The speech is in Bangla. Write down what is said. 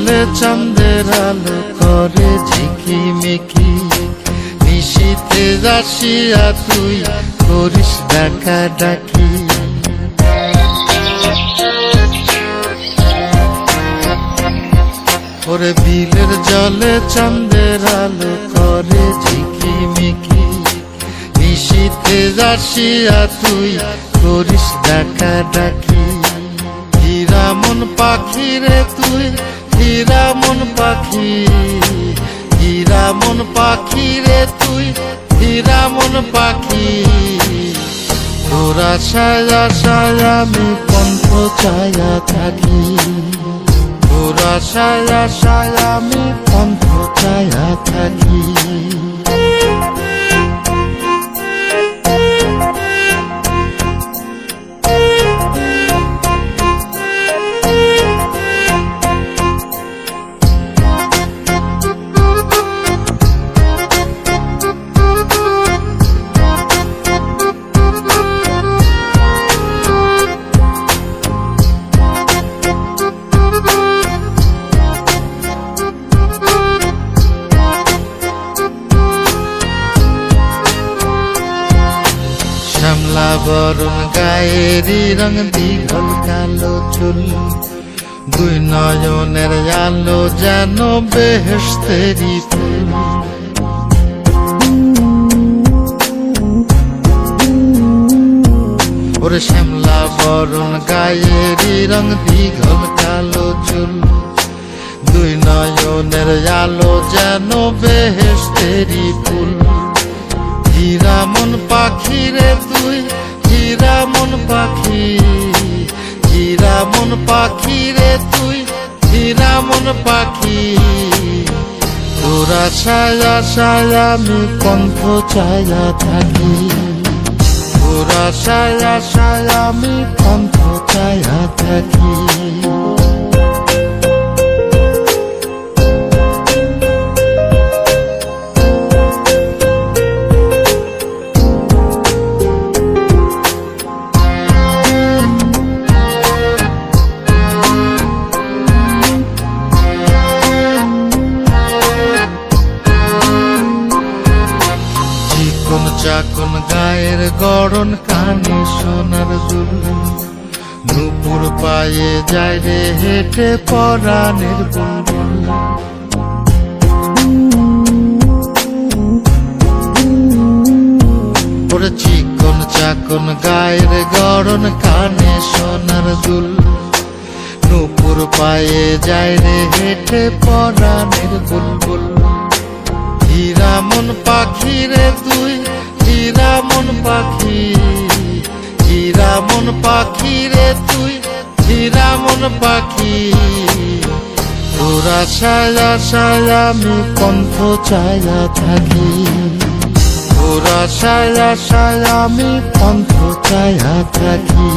জলে চাঁদের আলো করে ঝিকিমিকি, নিশীথে আসিয়া তুই করিস ডাকা ডাকি। ওরে বিলের জলে চাঁদের আলো করে ঝিকিমিকি, নিশীথে আসিয়া তুই করিস ডাকা ডাকি। হীরা মন পাখি রে তুই, হীরা মন পাখি, হীরা মন পাখি রে তুই, হীরা মন পাখি। তোর আশায় আশায় আমি পন্থ চায়া থাকি, তোর আশায় আশায় আমি পন্থ চায়া থাকি। শ্যামলা বরণ গায়েরি রং দীঘল কালো চুল, দুই নয়নের আলো যেন বেহেশতেরি ফুল। ওরে শ্যামলা বরণ গায়েরি রং দীঘল কালো চুল, দুই নয়নের আলো যেন বেহেশতেরি ফুল। হীরা মন পাখি রে তুই, হীরা মন পাখি, হীরা মন পাখি রে তুই, হীরা মন পাখি। তোর আশায় আশায় আমি পন্থ চায়া থাকি, তোর আশায় আশায় আমি পন্থ চায়া থাকি। চিকন চাকন গায়ের গড়ন, কানে সোনার দুল, নুপুর পায়ে যায় রে হেঁটে পরাণের বুলবুল। ওরে চিকন চাকন গায়ের গড়ন, কানে সোনার দুল, নুপুর পায়ে যায় রে হেঁটে পরাণের বুলবুল। হীরা মন পাখি রে তুই, হীরা মন পাখি, হীরা মন পাখি রে তুই, হীরা মন পাখি। তোর আশায় আশায় আমি পন্থ চায়া থাকি, তোর আশায় আশায় আমি পন্থ চায়া থাকি।